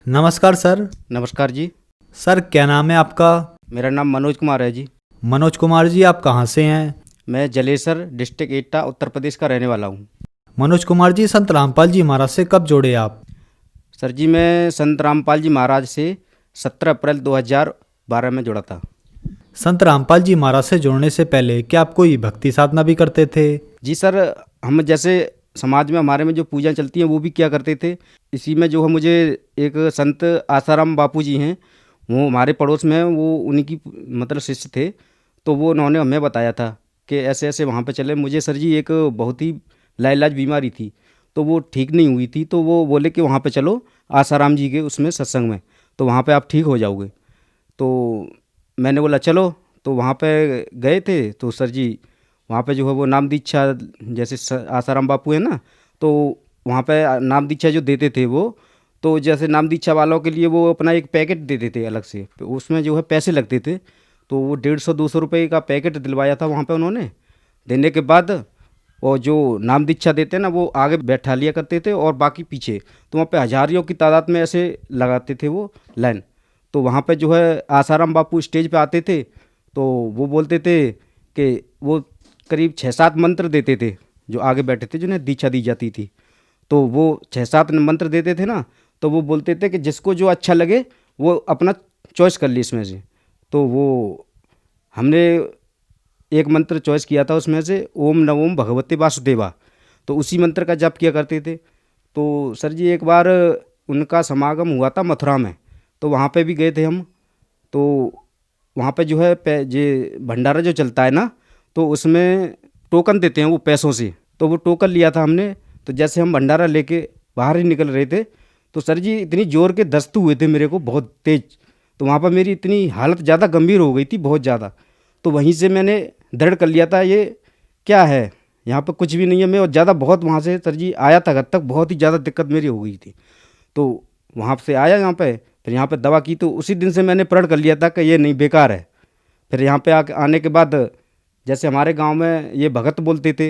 नमस्कार सर। नमस्कार जी। सर क्या नाम है आपका? मेरा नाम मनोज कुमार है जी। मनोज कुमार जी, आप कहाँ से हैं? मैं जलेसर डिस्ट्रिक्ट एटा उत्तर प्रदेश का रहने वाला हूँ। मनोज कुमार जी, संत रामपाल जी महाराज से कब जोड़े आप? सर जी, मैं संत रामपाल जी महाराज से 17 अप्रैल 2012 में जुड़ा था। संत रामपाल जी महाराज से जोड़ने से पहले क्या आप कोई भक्ति साधना भी करते थे? जी सर, हम जैसे समाज में हमारे में जो पूजा चलती हैं वो भी किया करते थे। इसी में जो है मुझे एक संत आसाराम बापू जी हैं, वो हमारे पड़ोस में हैं, वो उन्हीं की मतलब शिष्य थे। तो वो उन्होंने हमें बताया था कि ऐसे ऐसे वहाँ पे चले। मुझे सर जी एक बहुत ही लाइलाज बीमारी थी, तो वो ठीक नहीं हुई थी। तो वो बोले कि वहाँ पे चलो आसाराम जी के उसमें सत्संग में, तो वहाँ पे आप ठीक हो जाओगे। तो मैंने बोला चलो। तो वहाँ पे गए थे तो सर जी वहाँ पे जो है वो नाम दीक्षा, जैसे आसाराम बापू है ना, तो वहाँ पे नाम दीक्षा जो देते थे वो, तो जैसे नाम दीक्षा वालों के लिए वो अपना एक पैकेट देते थे अलग से, तो उसमें जो है पैसे लगते थे। तो वो 150-200 रुपये का पैकेट दिलवाया था वहाँ पे उन्होंने। देने के बाद और जो नाम दीक्षा देते हैं ना, वो आगे बैठा लिया करते थे और बाकी पीछे। तो वहाँ पे हजारियों की तादाद में ऐसे लगाते थे वो लाइन। तो वहाँ पे जो है आसाराम बापू स्टेज पे आते थे, तो वो बोलते थे कि वो करीब 6-7 मंत्र देते थे जो आगे बैठे थे जिन्हें दीक्षा दी जाती थी। तो वो 6-7 मंत्र देते थे ना, तो वो बोलते थे कि जिसको जो अच्छा लगे वो अपना चॉइस कर ली इसमें से। तो वो हमने एक मंत्र चॉइस किया था उसमें से, ओम नमोम भगवते वासुदेवा। तो उसी मंत्र का जप किया करते थे। तो सर जी एक बार उनका समागम हुआ था मथुरा में, तो वहाँ पे भी गए थे हम। तो वहाँ पे जो है जे भंडारा जो चलता है ना, तो उसमें टोकन देते हैं वो पैसों से। तो वो टोकन लिया था हमने। तो जैसे हम भंडारा लेके बाहर ही निकल रहे थे, तो सर जी इतनी ज़ोर के दस्त हुए थे मेरे को बहुत तेज़। तो वहाँ पर मेरी इतनी हालत ज़्यादा गंभीर हो गई थी, बहुत ज़्यादा। तो वहीं से मैंने दृढ़ कर लिया था ये क्या है, यहाँ पर कुछ भी नहीं है। मैं और ज़्यादा बहुत वहाँ से सर जी आया था घर तक, बहुत ही ज़्यादा दिक्कत मेरी हो गई थी। तो वहाँ से आया यहाँ पे, फिर यहाँ पे दवा की, तो उसी दिन से मैंने प्रण कर लिया था कि ये नहीं, बेकार है। फिर यहाँ पे आने के बाद जैसे हमारे गांव में ये भगत बोलते थे,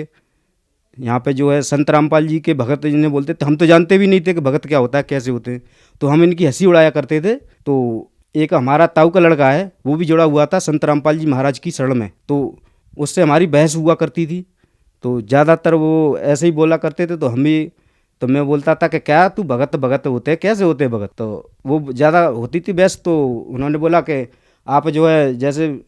यहाँ पे जो है संत रामपाल जी के भगत जिन्हें बोलते थे, हम तो जानते भी नहीं थे कि भगत क्या होता है, कैसे होते हैं। तो हम इनकी हंसी उड़ाया करते थे। तो एक हमारा ताऊ का लड़का है, वो भी जुड़ा हुआ था संत रामपाल जी महाराज की शरण में, तो उससे हमारी बहस हुआ करती थी। तो ज़्यादातर वो ऐसे ही बोला करते थे। तो हम भी, तो मैं बोलता था कि क्या तू भगत भगत होते हैं, कैसे होते हैं भगत। तो वो ज़्यादा होती थी बहस। तो उन्होंने बोला कि आप जो है जैसे,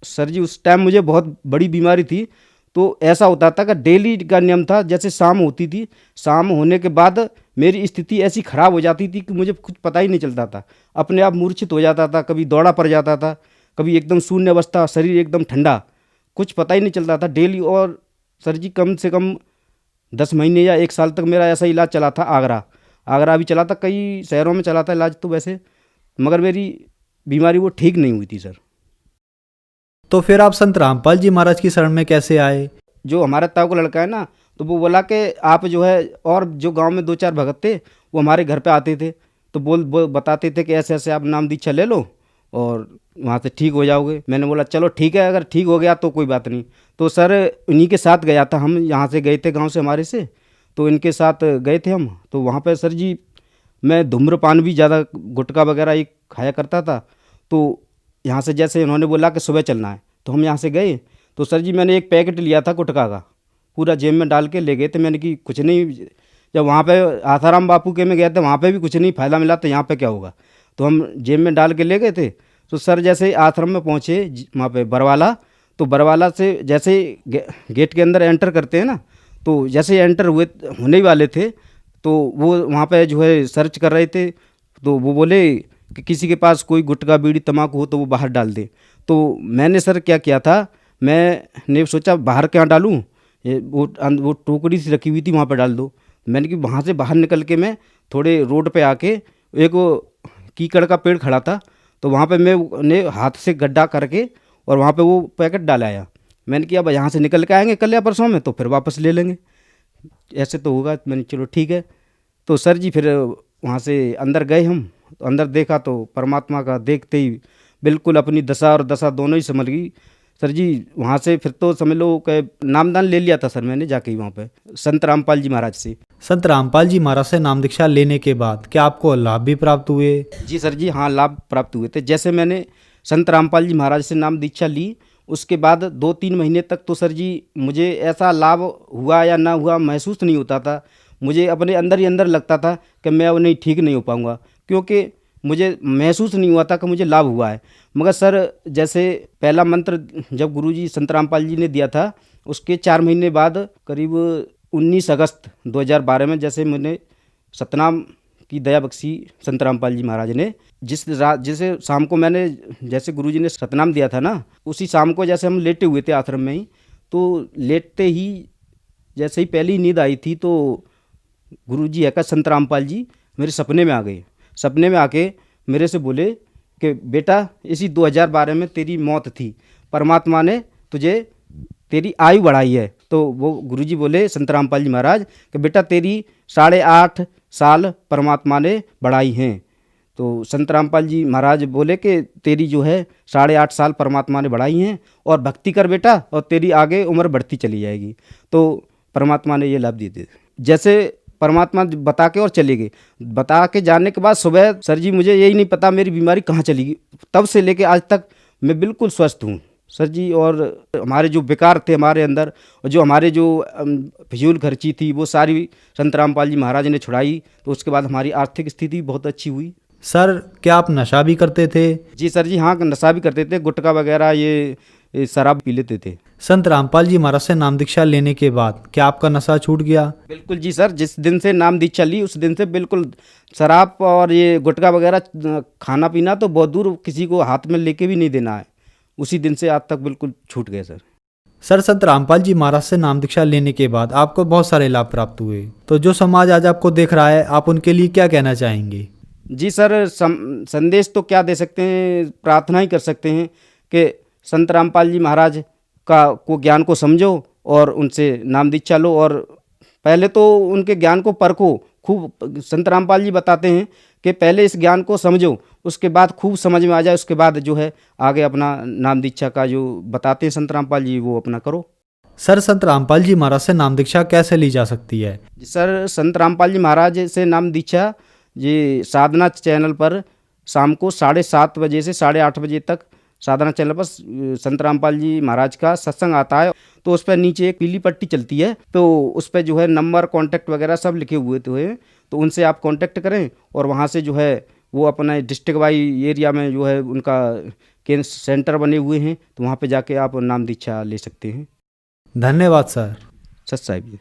सर जी उस टाइम मुझे बहुत बड़ी बीमारी थी। तो ऐसा होता था कि डेली का नियम था, जैसे शाम होती थी, शाम होने के बाद मेरी स्थिति ऐसी ख़राब हो जाती थी कि मुझे कुछ पता ही नहीं चलता था। अपने आप मूर्छित हो जाता था, कभी दौड़ा पड़ जाता था, कभी एकदम शून्य अवस्था, शरीर एकदम ठंडा, कुछ पता ही नहीं चलता था डेली। और सर जी कम से कम 10 महीने या 1 साल तक मेरा ऐसा इलाज चला था। आगरा आगरा भी चला था, कई शहरों में चला था इलाज तो वैसे, मगर मेरी बीमारी वो ठीक नहीं हुई थी सर। तो फिर आप संत रामपाल जी महाराज की शरण में कैसे आए? जो हमारा ताऊ का लड़का है ना, तो वो बोला कि आप जो है, और जो गांव में 2-4 भगत थे वो हमारे घर पे आते थे, तो बताते थे कि ऐसे ऐसे आप नाम दीक्षा ले लो और वहाँ से ठीक हो जाओगे। मैंने बोला चलो ठीक है, अगर ठीक हो गया तो कोई बात नहीं। तो सर उन्हीं के साथ गया था, हम यहाँ से गए थे गाँव से हमारे से, तो इनके साथ गए थे हम। तो वहाँ पर सर जी मैं धूम्रपान भी ज़्यादा, गुटखा वगैरह ही खाया करता था। तो यहाँ से जैसे उन्होंने बोला कि सुबह चलना है, तो हम यहाँ से गए। तो सर जी मैंने एक पैकेट लिया था गुटखा का, पूरा जेब में डाल के ले गए थे। मैंने कि कुछ नहीं, जब वहाँ पे आसाराम बापू के में गए थे वहाँ पे भी कुछ नहीं फ़ायदा मिला, तो यहाँ पे क्या होगा। तो हम जेब में डाल के ले गए थे। तो सर जैसे ही आश्रम में पहुँचे वहाँ पे बरवाला, तो बरवाला से जैसे ही गेट के अंदर एंटर करते हैं ना, तो जैसे ही एंटर हुए होने ही वाले थे, तो वो वहाँ पे जो है सर्च कर रहे थे। तो वो बोले कि किसी के पास कोई गुटखा बीड़ी तम्बाकू हो तो वो बाहर डाल दे। तो मैंने सर क्या किया था, मैंने सोचा बाहर क्या डालूँ, वो टोकरी सी रखी हुई थी वहाँ पर डाल दो। मैंने कि वहाँ से बाहर निकल के मैं थोड़े रोड पे आके, एक वो कीकड़ का पेड़ खड़ा था, तो वहाँ पे मैंने हाथ से गड्ढा करके और वहाँ पे वो पैकेट डाल आया। मैंने कि अब यहाँ से निकल के आएंगे कल या परसों में, तो फिर वापस ले लेंगे, ऐसे तो होगा। मैंने चलो ठीक है। तो सर जी फिर वहाँ से अंदर गए हम, तो अंदर देखा तो परमात्मा का देखते ही बिल्कुल अपनी दशा और दशा दोनों ही संभल गई। सर जी वहाँ से फिर तो समझ लो कि नामदान ले लिया था सर मैंने जाके ही वहाँ पे संत रामपाल जी महाराज से। संत रामपाल जी महाराज से नाम दीक्षा लेने के बाद क्या आपको लाभ भी प्राप्त हुए? जी सर जी, हाँ लाभ प्राप्त हुए थे। जैसे मैंने संत रामपाल जी महाराज से नाम दीक्षा ली, उसके बाद 2-3 महीने तक तो सर जी मुझे ऐसा लाभ हुआ या ना हुआ महसूस नहीं होता था। मुझे अपने अंदर ही अंदर लगता था कि मैं अब नहीं ठीक नहीं हो पाऊँगा, क्योंकि मुझे महसूस नहीं हुआ था कि मुझे लाभ हुआ है। मगर सर जैसे पहला मंत्र जब गुरुजी संत रामपाल जी ने दिया था, उसके 4 महीने बाद करीब 19 अगस्त 2012 में जैसे मैंने सतनाम की दया बख्शी संत रामपाल जी महाराज ने, जैसे शाम को मैंने जैसे गुरुजी ने सतनाम दिया था ना, उसी शाम को जैसे हम लेटे हुए थे आश्रम में ही, तो लेटते ही जैसे ही पहली नींद आई थी तो गुरुजी है का संत रामपाल जी मेरे सपने में आ गए। सपने में आके मेरे से बोले कि बेटा इसी 2012 में तेरी मौत थी, परमात्मा ने तुझे तेरी आयु बढ़ाई है। तो वो गुरुजी बोले संत रामपाल जी महाराज कि बेटा तेरी 8.5 साल परमात्मा ने बढ़ाई हैं। तो संत रामपाल जी महाराज बोले कि तेरी जो है 8.5 साल परमात्मा ने बढ़ाई हैं और भक्ति कर बेटा और तेरी आगे उम्र बढ़ती चली जाएगी। तो परमात्मा ने ये लाभ दिए थे। जैसे परमात्मा बता के और चले गए। बता के जाने के बाद सुबह सर जी मुझे यही नहीं पता मेरी बीमारी कहाँ चली गई। तब से लेके आज तक मैं बिल्कुल स्वस्थ हूँ सर जी। और हमारे जो विकार थे हमारे अंदर और जो हमारे जो फिजूल खर्ची थी वो सारी संत रामपाल जी महाराज ने छुड़ाई। तो उसके बाद हमारी आर्थिक स्थिति बहुत अच्छी हुई। सर क्या आप नशा भी करते थे? जी सर जी, हाँ नशा भी करते थे, गुटखा वगैरह ये शराब पी लेते थे। संत रामपाल जी महाराज से नाम दीक्षा लेने के बाद क्या आपका नशा छूट गया? बिल्कुल जी सर, जिस दिन से नाम दीक्षा ली उस दिन से बिल्कुल शराब और ये गुटखा वगैरह खाना पीना तो बहुत दूर, किसी को हाथ में लेके भी नहीं देना है। उसी दिन से आज तक बिल्कुल छूट गए सर। सर संत रामपाल जी महाराज से नाम दीक्षा लेने के बाद आपको बहुत सारे लाभ प्राप्त हुए, तो जो समाज आज आपको देख रहा है आप उनके लिए क्या कहना चाहेंगे? जी सर, संदेश तो क्या दे सकते हैं, प्रार्थना ही कर सकते हैं कि संत रामपाल जी महाराज को ज्ञान को समझो और उनसे नाम दीक्षा लो। और पहले तो उनके ज्ञान को परखो खूब। संत रामपाल जी बताते हैं कि पहले इस ज्ञान को समझो, उसके बाद खूब समझ में आ जाए, उसके बाद जो है आगे अपना नाम दीक्षा का जो बताते हैं संत रामपाल जी वो अपना करो। सर संत रामपाल जी महाराज से नाम दीक्षा कैसे ली जा सकती है? सर संत रामपाल जी महाराज से नाम दीक्षा ये साधना चैनल पर शाम को 7:30 बजे से 8:30 बजे तक साधना चैनल पर संत रामपाल जी महाराज का सत्संग आता है। तो उस पर नीचे एक पीली पट्टी चलती है, तो उस पर जो है नंबर कॉन्टैक्ट वगैरह सब लिखे हुए तो उनसे आप कॉन्टैक्ट करें और वहाँ से जो है वो अपना डिस्ट्रिक्ट वाइज एरिया में जो है उनका केंद्र सेंटर बने हुए हैं, तो वहाँ पे जाके आप नाम दीक्षा ले सकते हैं। धन्यवाद सर। सच साहिब जी।